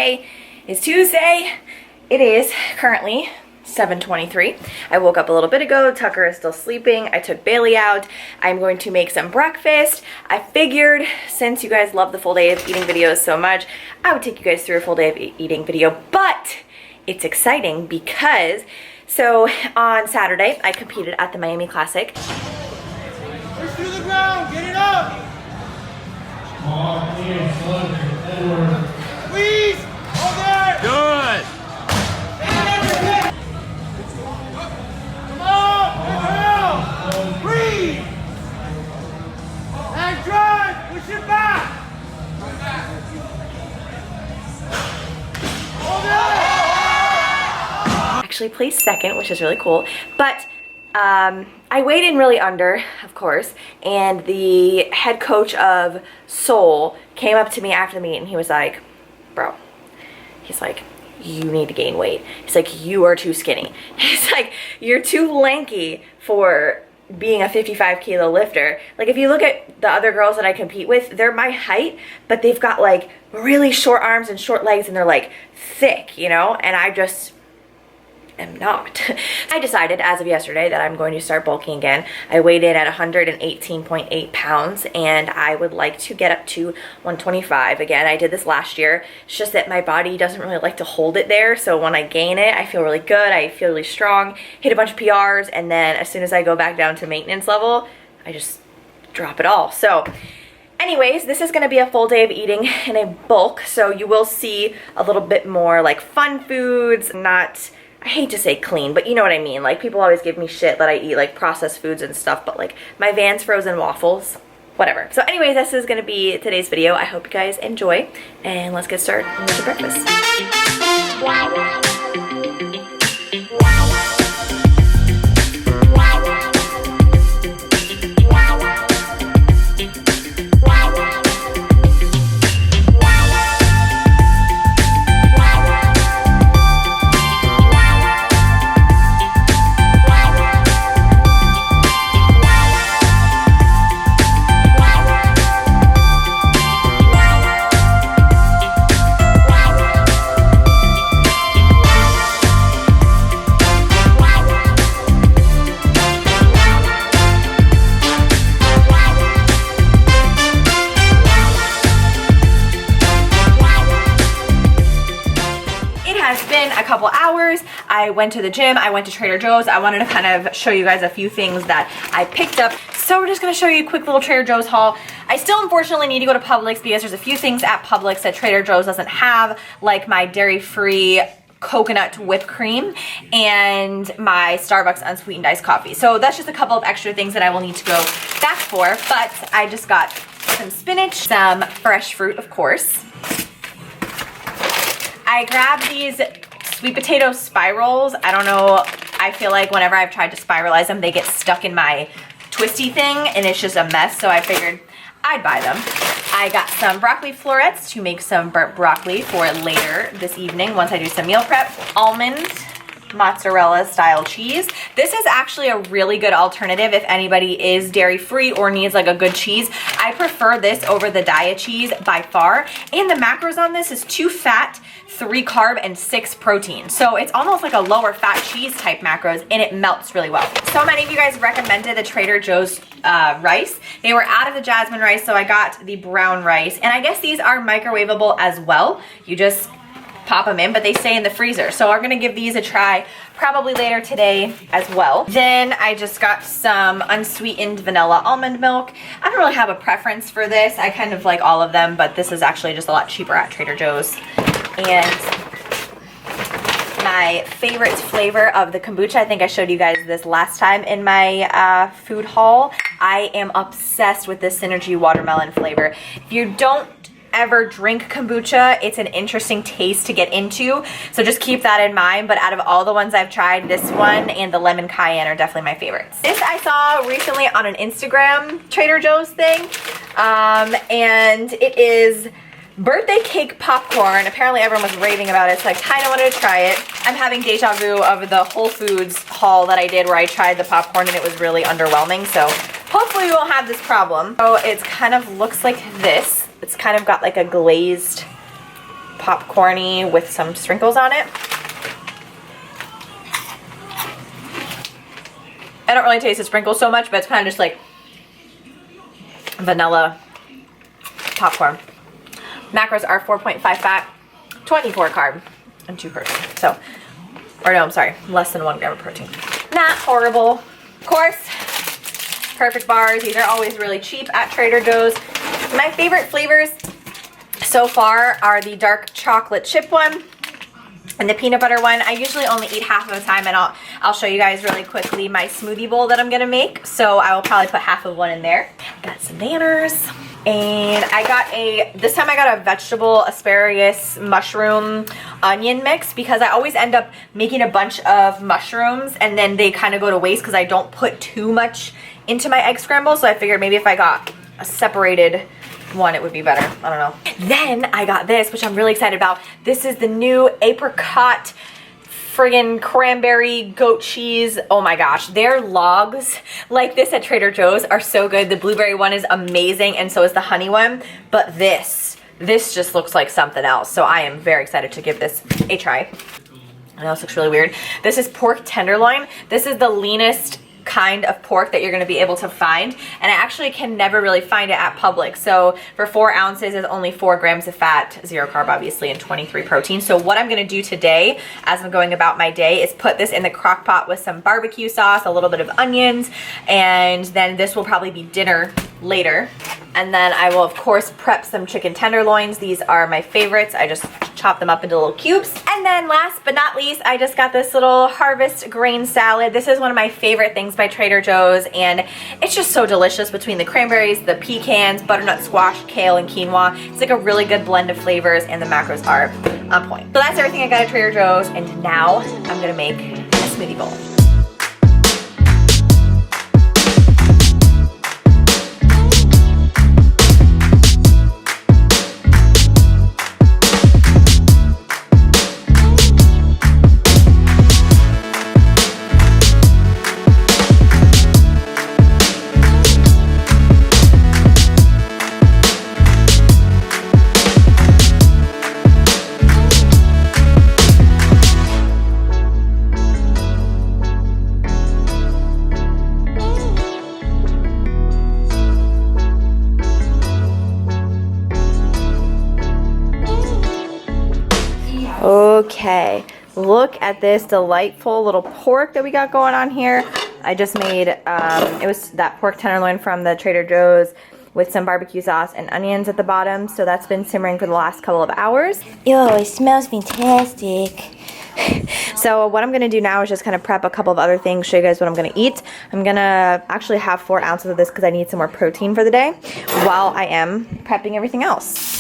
Today is Tuesday. It is currently 7:23. I woke up a little bit ago. Tucker is still sleeping. I took Bailey out. I'm going to make some breakfast. I figured since you guys love the full day of eating videos so much, I would take you guys through a full day of eating video, but it's exciting because on Saturday I competed at the Miami Classic. Push through the ground, get it up! Please! Hold there! Good! Come on! Breathe! And drive! Push it back! Hold it! Actually placed second, which is really cool, but I weighed in really under, of course, and the head coach of Seoul came up to me after the meet and he was like, bro, he's like, you need to gain weight. He's like, you are too skinny. He's like, you're too lanky for being a 55 kilo lifter. Like, if you look at the other girls that I compete with, they're my height, but they've got like really short arms and short legs and they're like thick, you know, and I just am not. I decided as of yesterday that I'm going to start bulking again. I weighed in at 118.8 pounds and I would like to get up to 125 again. I did this last year. It's just that my body doesn't really like to hold it there, so when I gain it, I feel really good. I feel really strong, hit a bunch of PRs, and then as soon as I go back down to maintenance level, I just drop it all. So anyways, this is going to be a full day of eating in a bulk, so you will see a little bit more like fun foods, not, I hate to say clean, but you know what I mean. Like, people always give me shit that I eat like processed foods and stuff, but like my Vans frozen waffles, whatever. So anyways, this is going to be today's video. I hope you guys enjoy, and let's get started with the breakfast. Couple hours. I went to the gym, I went to Trader Joe's. I wanted to kind of show you guys a few things that I picked up. So we're just going to show you a quick little Trader Joe's haul. I still unfortunately need to go to Publix because there's a few things at Publix that Trader Joe's doesn't have, like my dairy-free coconut whipped cream and my Starbucks unsweetened iced coffee. So that's just a couple of extra things that I will need to go back for, but I just got some spinach, some fresh fruit, of course. I grabbed these sweet potato spirals. I don't know, I feel like whenever I've tried to spiralize them, they get stuck in my twisty thing and it's just a mess, so I figured I'd buy them. I got some broccoli florets to make some burnt broccoli for later this evening once I do some meal prep. Almond mozzarella style cheese. This is actually a really good alternative if anybody is dairy free or needs like a good cheese. I prefer this over the Daiya cheese by far, and the macros on this is 2 fat, 3 carb, and 6 protein. So it's almost like a lower fat cheese type macros, and it melts really well. So many of you guys recommended the Trader Joe's rice. They were out of the jasmine rice, so I got the brown rice, and I guess these are microwavable as well. You just pop them in, but they stay in the freezer. So we're gonna give these a try probably later today as well. Then I just got some unsweetened vanilla almond milk. I don't really have a preference for this. I kind of like all of them, but this is actually just a lot cheaper at Trader Joe's. And my favorite flavor of the kombucha, I think I showed you guys this last time in my food haul. I am obsessed with this Synergy watermelon flavor. If you don't ever drink kombucha, it's an interesting taste to get into, so just keep that in mind. But out of all the ones I've tried, this one and the lemon cayenne are definitely my favorites. This I saw recently on an Instagram Trader Joe's thing, and it is birthday cake popcorn. Apparently everyone was raving about it, so I kind of wanted to try it. I'm having deja vu of the Whole Foods haul that I did where I tried the popcorn and it was really underwhelming, so hopefully we won't have this problem. So it kind of looks like this. It's kind of got like a glazed popcorny with some sprinkles on it. I don't really taste the sprinkles so much, but it's kind of just like vanilla popcorn. Macros are 4.5 fat, 24 carb, and 2 protein. So, or no, I'm sorry, less than 1 gram of protein. Not horrible. Of course, perfect bars. These are always really cheap at Trader Joe's. My favorite flavors so far are the dark chocolate chip one and the peanut butter one. I usually only eat half of the time, and I'll show you guys really quickly my smoothie bowl that I'm gonna make. So I will probably put half of one in there. Got some banners. And this time I got a vegetable, asparagus, mushroom, onion mix, because I always end up making a bunch of mushrooms and then they kind of go to waste because I don't put too much into my egg scramble. So I figured maybe if I got a separated one, it would be better. I don't know. Then I got this, which I'm really excited about. This is the new apricot friggin' cranberry goat cheese. Oh my gosh, their logs like this at Trader Joe's are so good. The blueberry one is amazing, and so is the honey one, but this just looks like something else. So I am very excited to give this a try. I know this looks really weird. This is pork tenderloin. This is the leanest kind of pork that you're going to be able to find, and I actually can never really find it at Publix. So for 4 ounces is only 4 grams of fat, 0 carb obviously, and 23 protein. So what I'm going to do today as I'm going about my day is put this in the crock pot with some barbecue sauce, a little bit of onions, and then this will probably be dinner later. And then I will of course prep some chicken tenderloins. These are my favorites. I just chop them up into little cubes. And then last but not least, I just got this little harvest grain salad. This is one of my favorite things by Trader Joe's, and it's just so delicious between the cranberries, the pecans, butternut squash, kale, and quinoa. It's like a really good blend of flavors, and the macros are on point. So that's everything I got at Trader Joe's, and now I'm gonna make a smoothie bowl. Okay, look at this delightful little pork that we got going on here. I just made, it was that pork tenderloin from the Trader Joe's with some barbecue sauce and onions at the bottom. So that's been simmering for the last couple of hours. Ew, it smells fantastic. So what I'm gonna do now is just kind of prep a couple of other things, show you guys what I'm gonna eat. I'm gonna actually have 4 ounces of this because I need some more protein for the day while I am prepping everything else.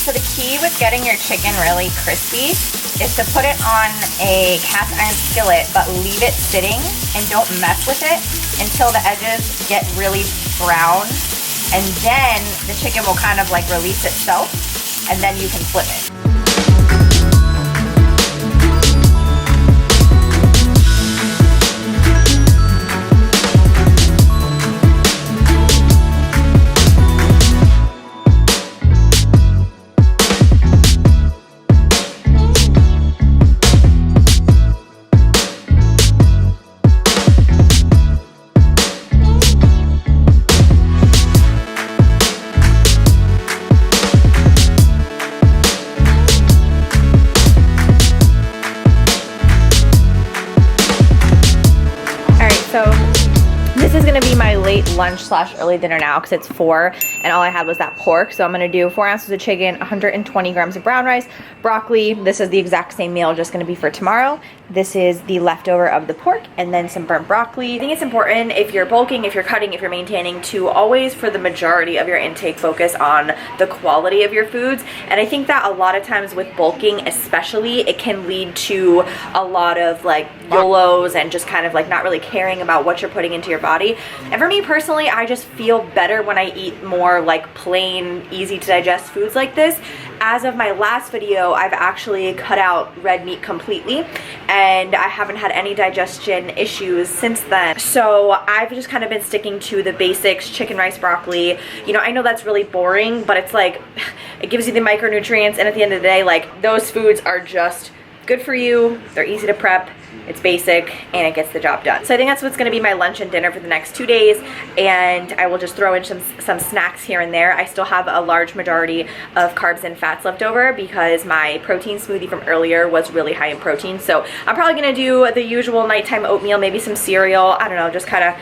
So the key with getting your chicken really crispy is to put it on a cast iron skillet, but leave it sitting and don't mess with it until the edges get really brown. And then the chicken will kind of like release itself, and then you can flip it. Lunch / early dinner now because it's 4 and all I had was that pork. So I'm going to do 4 ounces of chicken, 120 grams of brown rice, broccoli. This is the exact same meal, just going to be for tomorrow. This is the leftover of the pork, and then some burnt broccoli. I think it's important if you're bulking, if you're cutting, if you're maintaining, to always, for the majority of your intake, focus on the quality of your foods. And I think that a lot of times with bulking especially, it can lead to a lot of like YOLOs and just kind of like not really caring about what you're putting into your body. And for me personally, I just feel better when I eat more like plain, easy to digest foods like this. As of my last video, I've actually cut out red meat completely, and I haven't had any digestion issues since then. So I've just kind of been sticking to the basics: chicken, rice, broccoli. You know, I know that's really boring, but it's like, It gives you the micronutrients, and at the end of the day, like, those foods are just good for you. They're easy to prep. It's basic, and it gets the job done. So I think that's what's gonna be my lunch and dinner for the next 2 days, and I will just throw in some snacks here and there. I still have a large majority of carbs and fats left over because my protein smoothie from earlier was really high in protein. So I'm probably gonna do the usual nighttime oatmeal, maybe some cereal, I don't know, just kind of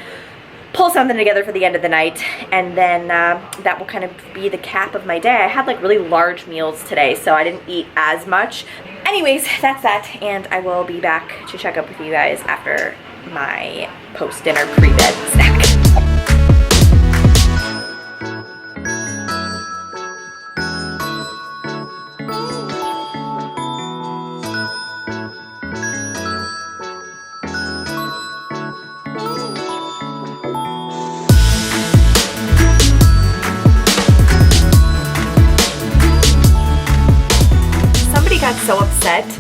pull something together for the end of the night, and then that will kind of be the cap of my day. I had like really large meals today, so I didn't eat as much. Anyways, that's that, and I will be back to check up with you guys after my post-dinner pre-bed snack. Got so upset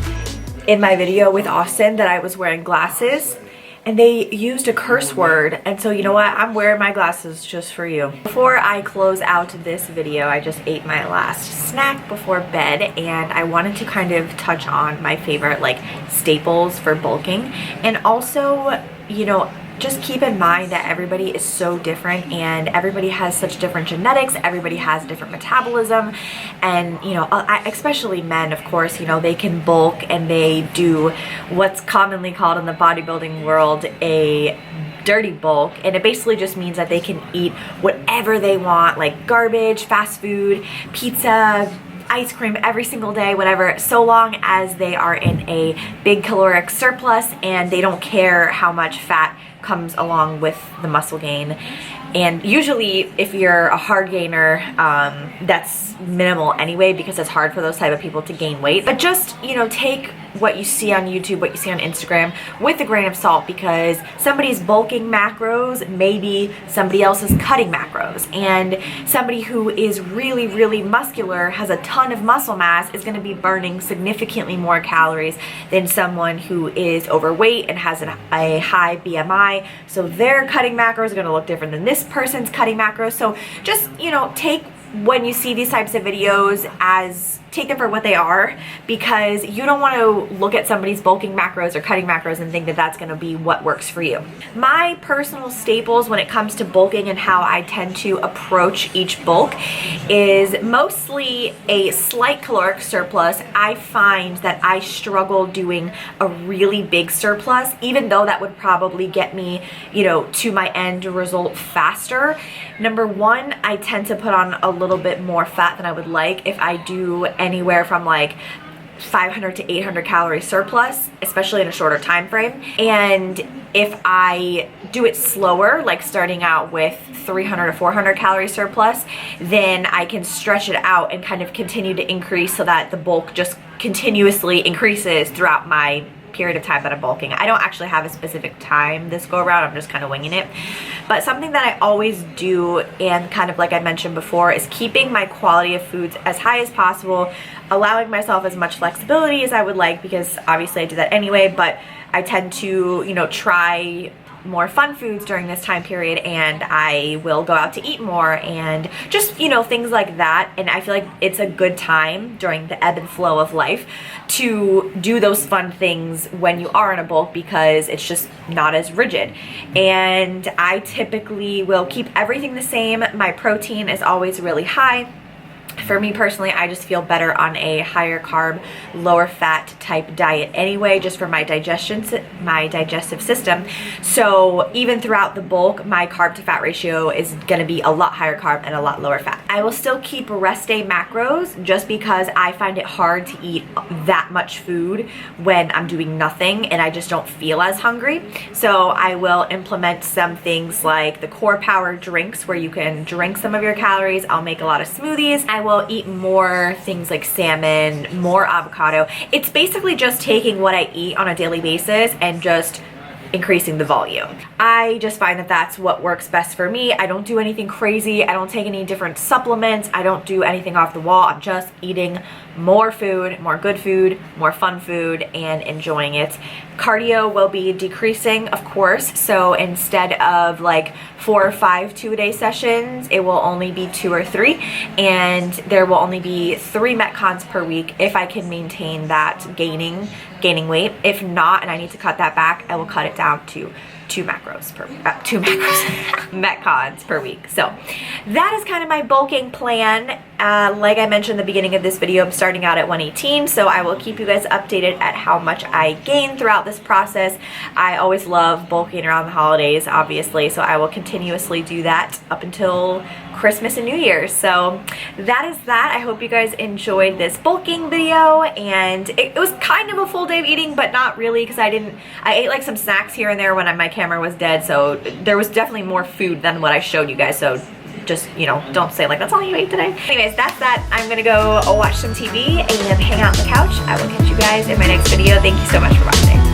in my video with Austin that I was wearing glasses, and they used a curse word, and so you know what, I'm wearing my glasses just for you. Before I close out this video, I just ate my last snack before bed, and I wanted to kind of touch on my favorite like staples for bulking, and also, you know, just keep in mind that everybody is so different and everybody has such different genetics, everybody has different metabolism, and you know, especially men, of course, you know, they can bulk and they do what's commonly called in the bodybuilding world a dirty bulk, and it basically just means that they can eat whatever they want, like garbage, fast food, pizza, ice cream every single day, whatever, so long as they are in a big caloric surplus and they don't care how much fat comes along with the muscle gain. And usually if you're a hard gainer, that's minimal anyway, because it's hard for those type of people to gain weight. But just, you know, take what you see on YouTube, what you see on Instagram with a grain of salt, because somebody's bulking macros, maybe somebody else is cutting macros, and somebody who is really, really muscular, has a ton of muscle mass, is going to be burning significantly more calories than someone who is overweight and has a high BMI. So their cutting macros are going to look different than this person's cutting macros. So just, you know, take when you see these types of videos take them for what they are, because you don't want to look at somebody's bulking macros or cutting macros and think that that's going to be what works for you. My personal staples when it comes to bulking and how I tend to approach each bulk is mostly a slight caloric surplus. I find that I struggle doing a really big surplus, even though that would probably get me, you know, to my end result faster. Number one, I tend to put on a little bit more fat than I would like if I do anywhere from like 500 to 800 calorie surplus, especially in a shorter time frame. And if I do it slower, like starting out with 300 to 400 calorie surplus, then I can stretch it out and kind of continue to increase so that the bulk just continuously increases throughout my period of time that I'm bulking. I don't actually have a specific time this go around, I'm just kind of winging it. But something that I always do, and kind of like I mentioned before, is keeping my quality of foods as high as possible, allowing myself as much flexibility as I would like, because obviously I do that anyway, but I tend to, you know, try more fun foods during this time period, and I will go out to eat more, and just, you know, things like that. And I feel like it's a good time during the ebb and flow of life to do those fun things when you are in a bulk, because it's just not as rigid. And I typically will keep everything the same. My protein is always really high. For me personally, I just feel better on a higher carb, lower fat type diet anyway, just for my digestive system. So even throughout the bulk, my carb to fat ratio is going to be a lot higher carb and a lot lower fat. I will still keep rest day macros just because I find it hard to eat that much food when I'm doing nothing and I just don't feel as hungry. So I will implement some things like the core power drinks where you can drink some of your calories. I'll make a lot of smoothies. I will eat more things like salmon, more avocado. It's basically just taking what I eat on a daily basis and just increasing the volume. I just find that that's what works best for me. I don't do anything crazy. I don't take any different supplements. I don't do anything off the wall. I'm just eating more food, more good food, more fun food, and enjoying it. Cardio will be decreasing, of course, so instead of like 4 or 5 2-a-day sessions, it will only be 2 or 3, and there will only be 3 Metcons per week if I can maintain that gaining weight. If not, and I need to cut that back, I will cut it down to 2 Metcons per week. So that is kind of my bulking plan. Like I mentioned at the beginning of this video, I'm starting out at 118, so I will keep you guys updated at how much I gain throughout this process. I always love bulking around the holidays, obviously, so I will continuously do that up until Christmas and New Year's. So that is that. I hope you guys enjoyed this bulking video, and it was kind of a full day of eating, but not really, because I ate like some snacks here and there when my camera was dead, so there was definitely more food than what I showed you guys, so just, you know, don't say like that's all you ate today. Anyways, that's that. I'm gonna go watch some TV and hang out on the couch. I will catch you guys in my next video. Thank you so much for watching.